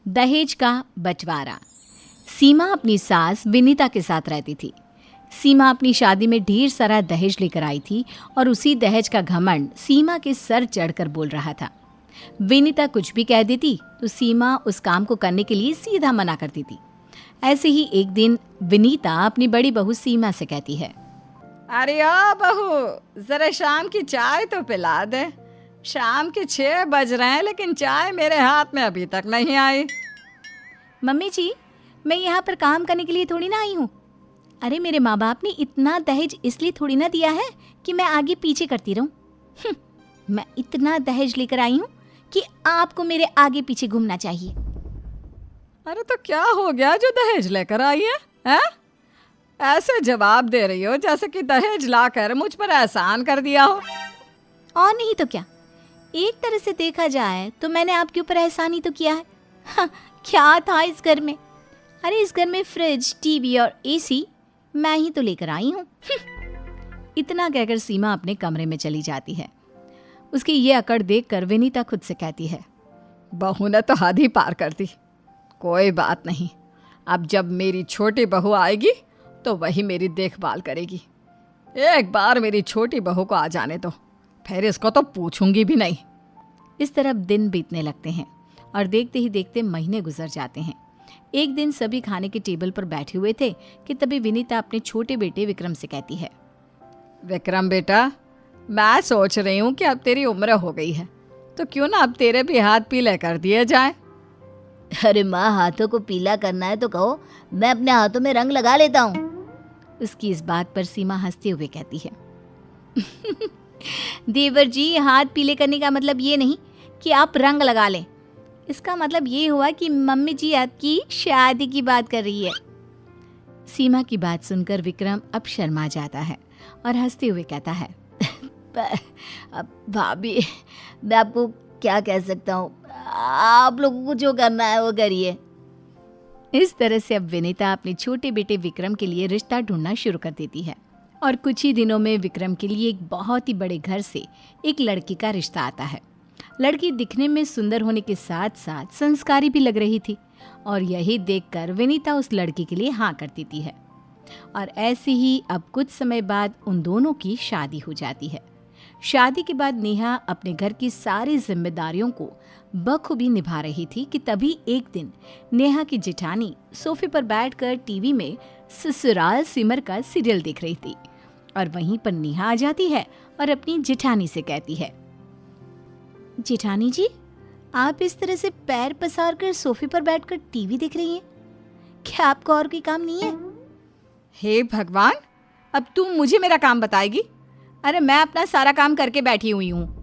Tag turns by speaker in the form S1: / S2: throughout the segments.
S1: दहेज का बंटवारा। सीमा अपनी सास विनीता के साथ रहती थी। सीमा अपनी शादी में ढेर सारा दहेज लेकर आई थी और उसी दहेज का घमंड सीमा के सर चढ़कर बोल रहा था। विनीता कुछ भी कह देती तो सीमा उस काम को करने के लिए सीधा मना करती थी। ऐसे ही एक दिन विनीता अपनी बड़ी बहू सीमा से कहती है,
S2: अरे ओ बहू, जरा शाम की चाय तो पिला दे। शाम के 6 बज रहे हैं लेकिन चाय मेरे हाथ में अभी तक नहीं आई।
S1: मम्मी जी, मैं यहाँ पर काम करने के लिए थोड़ी ना आई हूँ। अरे मेरे माँ बाप ने इतना दहेज इसलिए थोड़ी ना दिया है कि मैं आगे पीछे करती रहूँ। मैं इतना दहेज लेकर आई हूँ कि आपको मेरे आगे पीछे घूमना चाहिए।
S2: अरे तो क्या हो गया जो दहेज लेकर आई है, हैं? ऐसे जवाब दे रही हो जैसे कि दहेज लाकर मुझ पर एहसान कर दिया हो।
S1: और नहीं तो क्या, एक तरह से देखा जाए तो मैंने आपके ऊपर एहसान ही तो किया है। हाँ, क्या था इस घर में? अरे इस घर में फ्रिज, टीवी और एसी मैं ही तो लेकर आई हूँ। इतना कहकर सीमा अपने कमरे में चली जाती है। उसकी ये अकड़ देखकर विनीता खुद से कहती है,
S2: बहू ने तो हद ही पार कर दी। कोई बात नहीं, अब जब मेरी छोटी बहू आएगी तो वही मेरी देखभाल करेगी। एक बार मेरी छोटी बहू को आ जाने दो, फिर इसको तो पूछूंगी भी नहीं।
S1: इस तरफ दिन बीतने लगते हैं और देखते ही देखते महीने गुजर जाते हैं। एक दिन सभी खाने के टेबल पर बैठे हुए थे कि तभी विनीता अपने छोटे बेटे विक्रम से कहती है,
S2: विक्रम बेटा, मैं सोच रही हूँ कि अब तेरी उम्र हो गई है तो क्यों ना अब तेरे भी हाथ पीले कर दिए जाए।
S1: अरे माँ, हाथों को पीला करना है तो कहो, मैं अपने हाथों में रंग लगा लेता हूँ। उसकी इस बात पर सीमा हंसते हुए कहती है, देवर जी, हाथ पीले करने का मतलब ये नहीं कि आप रंग लगा लें। इसका मतलब ये हुआ कि मम्मी जी आपकी शादी की बात कर रही है। सीमा की बात सुनकर विक्रम अब शर्मा जाता है और हंसते हुए कहता है, भाभी, मैं आपको क्या कह सकता हूँ, आप लोगों को जो करना है वो करिए। इस तरह से अब विनीता अपने छोटे बेटे विक्रम के लिए रिश्ता ढूंढना शुरू कर देती है और कुछ ही दिनों में विक्रम के लिए एक बहुत ही बड़े घर से एक लड़की का रिश्ता आता है। लड़की दिखने में सुंदर होने के साथ साथ संस्कारी भी लग रही थी और यही देखकर विनीता उस लड़की के लिए हाँ कर देती है। और ऐसे ही अब कुछ समय बाद उन दोनों की शादी हो जाती है। शादी के बाद नेहा अपने घर की सारी जिम्मेदारियों को बखूबी निभा रही थी कि तभी एक दिन नेहा की जेठानी सोफे पर बैठकर टीवी में ससुराल सिमर का सीरियल देख रही थी और वहीं पर नेहा आ जाती है और अपनी जेठानी से कहती है, जेठानी जी, आप इस तरह से पैर पसार कर सोफे पर बैठकर टीवी देख रही हैं, क्या आपको और कोई काम नहीं है?
S2: हे भगवान, अब तुम मुझे मेरा काम बताएगी? अरे मैं अपना सारा काम करके बैठी हुई हूँ।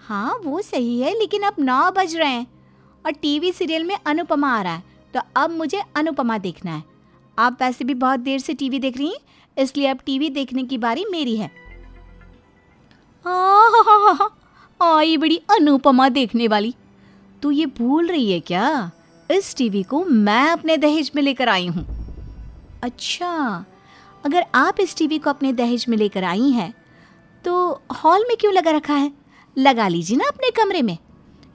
S1: हाँ वो सही है, लेकिन अब 9 बज रहे हैं और टीवी सीरियल में अनुपमा आ रहा है, तो अब मुझे अनुपमा देखना है। आप वैसे भी बहुत देर से टीवी देख रही हैं, इसलिए अब टीवी देखने की बारी मेरी है। ये बड़ी अनुपमा देखने वाली। तू ये भूल रही है क्या, इस टीवी को मैं अपने दहेज में लेकर आई हूँ। अच्छा, अगर आप इस टीवी को अपने दहेज में लेकर आई हैं तो हॉल में क्यों लगा रखा है? लगा लीजिए ना अपने कमरे में।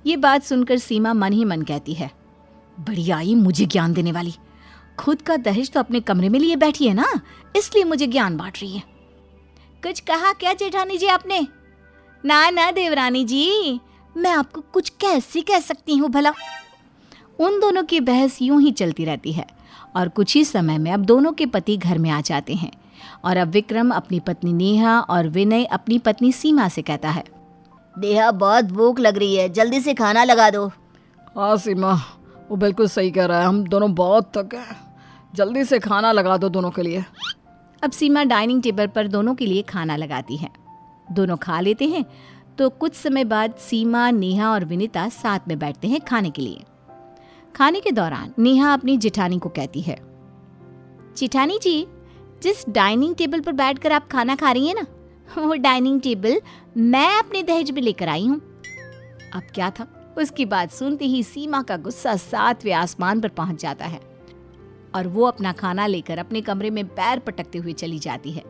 S1: ये बात सुनकर सीमा मन ही मन कहती है, बड़ी आई मुझे ज्ञान देने वाली। खुद का दहेज तो अपने कमरे में लिए बैठी है ना, इसलिए मुझे ज्ञान बांट रही है। कुछ कहा क्या जेठानी जी आपने? ना देवरानी जी, मैं आपको कुछ कैसे कह सकती हूँ भला। उन दोनों की बहस यूं ही चलती रहती है और कुछ ही समय में अब दोनों के पति घर में आ जाते हैं और अब विक्रम अपनी पत्नी नेहा और विनय अपनी पत्नी सीमा से कहता है, नेहा, बहुत भूख लग रही है, जल्दी से खाना लगा दो।
S2: हाँ सीमा, वो बिल्कुल सही कह रहा है, हम दोनों बहुत थके हैं, जल्दी से खाना लगा दो दोनों के लिए।
S1: अब सीमा डाइनिंग टेबल पर दोनों के लिए खाना लगाती है। दोनों खा लेते हैं तो कुछ समय बाद सीमा, नेहा और विनीता साथ में बैठते हैं खाने के लिए। खाने के दौरान नेहा अपनी जेठानी को कहती है, जेठानी जी, जिस डाइनिंग टेबल पर बैठकर आप खाना खा रही हैं ना, वो डाइनिंग टेबल मैं अपने दहेज में लेकर आई हूँ। अब क्या था, उसकी बात सुनते ही सीमा का गुस्सा 7वें आसमान पर पहुंच जाता है और वो अपना खाना लेकर अपने कमरे में पैर पटकते हुए चली जाती है।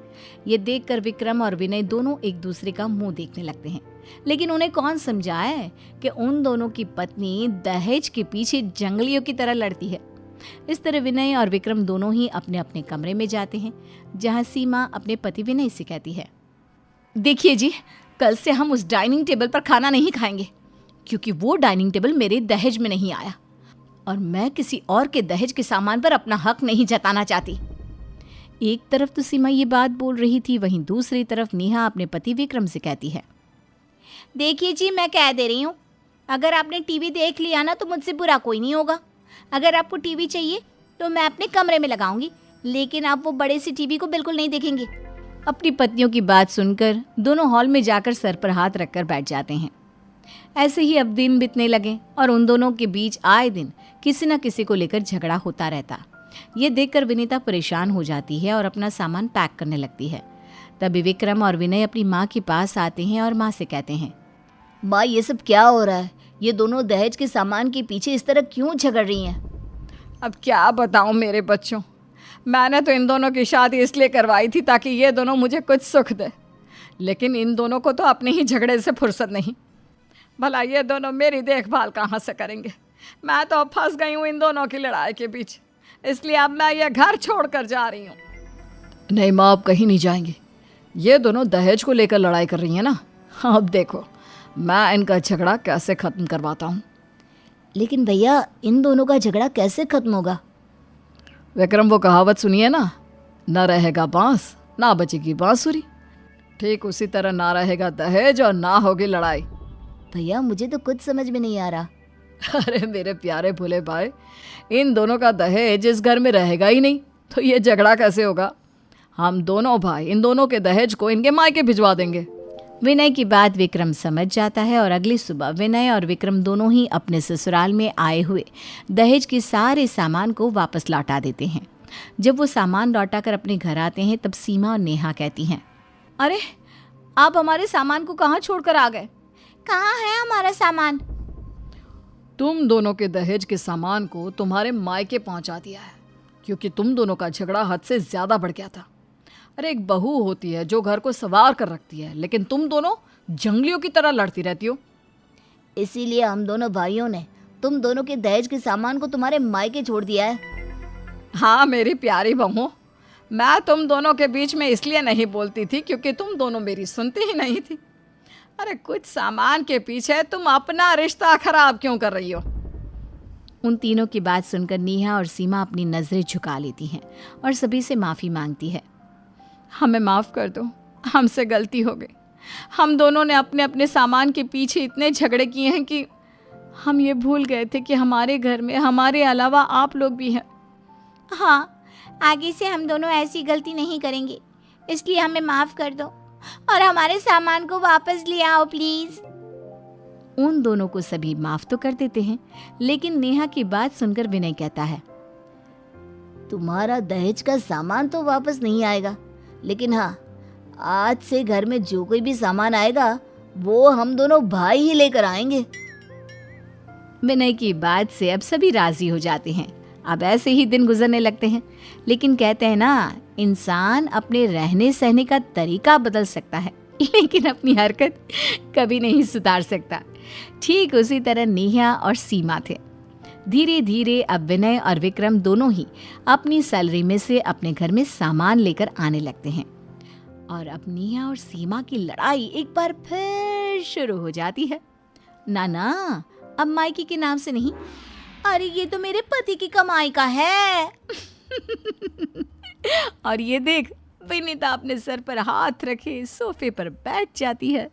S1: ये देखकर विक्रम और विनय दोनों एक दूसरे का मुंह देखने लगते हैं। लेकिन उन्हें कौन समझाए कि उन दोनों की पत्नी दहेज के पीछे जंगलियों की तरह लड़ती है। इस तरह विनय और विक्रम दोनों ही अपने अपने कमरे में जाते हैं, जहां सीमा अपने पति विनय से कहती है, देखिए जी, कल से हम उस डाइनिंग टेबल पर खाना नहीं खाएंगे, क्योंकि वो डाइनिंग टेबल मेरे दहेज में नहीं आया और मैं किसी और के दहेज के सामान पर अपना हक नहीं जताना चाहती। एक तरफ तो सीमा ये बात बोल रही थी, वहीं दूसरी तरफ नेहा अपने पति विक्रम से कहती है, देखिए जी, मैं कह दे रही हूँ, अगर आपने टीवी देख लिया ना तो मुझसे बुरा कोई नहीं होगा। अगर आपको टीवी चाहिए तो मैं अपने कमरे में लगाऊंगी, लेकिन आप वो बड़े सी टीवी को बिल्कुल नहीं देखेंगे। अपनी पत्नियों की बात सुनकर दोनों हॉल में जाकर सर पर हाथ रखकर बैठ जाते हैं। ऐसे ही अब दिन बीतने लगे और उन दोनों के बीच आए दिन किसी न किसी को लेकर झगड़ा होता रहता। ये देखकर विनीता परेशान हो जाती है और अपना सामान पैक करने लगती है। तभी विक्रम और विनय अपनी माँ के पास आते हैं और माँ से कहते हैं, माँ, ये सब क्या हो रहा है? ये दोनों दहेज के सामान के पीछे इस तरह क्यों झगड़ रही हैं?
S2: अब क्या बताऊं मेरे बच्चों, मैंने तो इन दोनों की शादी इसलिए करवाई थी ताकि ये दोनों मुझे कुछ सुख दे, लेकिन इन दोनों को तो अपने ही झगड़े से फुर्सत नहीं। भला ये दोनों मेरी देखभाल कहाँ से करेंगे? मैं तो अब फंस गई हूँ इन दोनों की लड़ाई के बीच, इसलिए अब मैं ये घर छोड़कर जा रही हूँ। नहीं माँ, आप कहीं नहीं जाएंगे। ये दोनों दहेज को लेकर लड़ाई कर रही हैं ना, अब देखो मैं इनका झगड़ा कैसे ख़त्म करवाता हूँ।
S1: लेकिन भैया, इन दोनों का झगड़ा कैसे खत्म होगा?
S2: विक्रम, वो कहावत सुनिए ना, न रहेगा बांस ना बचेगी बांसुरी। ठीक उसी तरह ना रहेगा दहेज और ना होगी लड़ाई।
S1: भैया, मुझे तो कुछ समझ में नहीं आ रहा।
S2: अरे मेरे प्यारे भोले भाई, इन दोनों का दहेज इस घर में रहेगा ही नहीं तो ये झगड़ा कैसे होगा? हम दोनों भाई इन दोनों के दहेज को इनके मायके भिजवा देंगे।
S1: विनय की बात विक्रम समझ जाता है और अगली सुबह विनय और विक्रम दोनों ही अपने ससुराल में आए हुए दहेज के सारे सामान को वापस लौटा देते हैं। जब वो सामान लौटाकर अपने घर आते हैं तब सीमा और नेहा कहती हैं, अरे आप हमारे सामान को कहाँ छोड़कर आ गए? कहाँ है हमारा सामान?
S2: तुम दोनों के दहेज के सामान को तुम्हारे मायके पहुंचा दिया है, क्योंकि तुम दोनों का झगड़ा हद से ज्यादा बढ़ गया था। अरे एक बहू होती है जो घर को संवार कर रखती है, लेकिन तुम दोनों जंगलियों की तरह लड़ती रहती हो।
S1: इसीलिए हम दोनों भाइयों ने तुम दोनों के दहेज के सामान को तुम्हारे मायके छोड़ दिया है।
S2: हाँ मेरी प्यारी बहू, मैं तुम दोनों के बीच में इसलिए नहीं बोलती थी क्योंकि तुम दोनों मेरी सुनती ही नहीं थी। अरे कुछ सामान के पीछे तुम अपना रिश्ता खराब क्यों कर रही हो?
S1: उन तीनों की बात सुनकर नेहा और सीमा अपनी नजरें झुका लेती हैं और सभी से माफ़ी मांगती है।
S2: हमें माफ़ कर दो, हमसे गलती हो गई। हम दोनों ने अपने अपने सामान के पीछे इतने झगड़े किए हैं कि हम ये भूल गए थे कि हमारे घर में हमारे अलावा आप लोग भी हैं।
S1: हाँ, आगे से हम दोनों ऐसी गलती नहीं करेंगे, इसलिए हमें माफ़ कर दो और हमारे सामान को वापस ले आओ प्लीज़। उन दोनों को सभी माफ़ तो कर देते हैं, लेकिन नेहा की बात सुनकर विनय कहता है, तुम्हारा दहेज का सामान तो वापस नहीं आएगा, लेकिन हाँ, आज से घर में जो कोई भी सामान आएगा वो हम दोनों भाई ही लेकर आएंगे। विनय की बात से अब सभी राजी हो जाते हैं। अब ऐसे ही दिन गुजरने लगते हैं, लेकिन कहते हैं ना, इंसान अपने रहने सहने का तरीका बदल सकता है, लेकिन अपनी हरकत कभी नहीं सुधार सकता। ठीक उसी तरह नेहा और सीमा थे। धीरे धीरे अब विनय और विक्रम दोनों ही अपनी सैलरी में से अपने घर में सामान लेकर आने लगते हैं और अब नेहा और सीमा की लड़ाई एक बार फिर शुरू हो जाती है। ना, अब मायके के नाम से नहीं, अरे ये तो मेरे पति की कमाई का है। और ये देख, विनीता अपने सर पर हाथ रखे सोफे पर बैठ जाती है।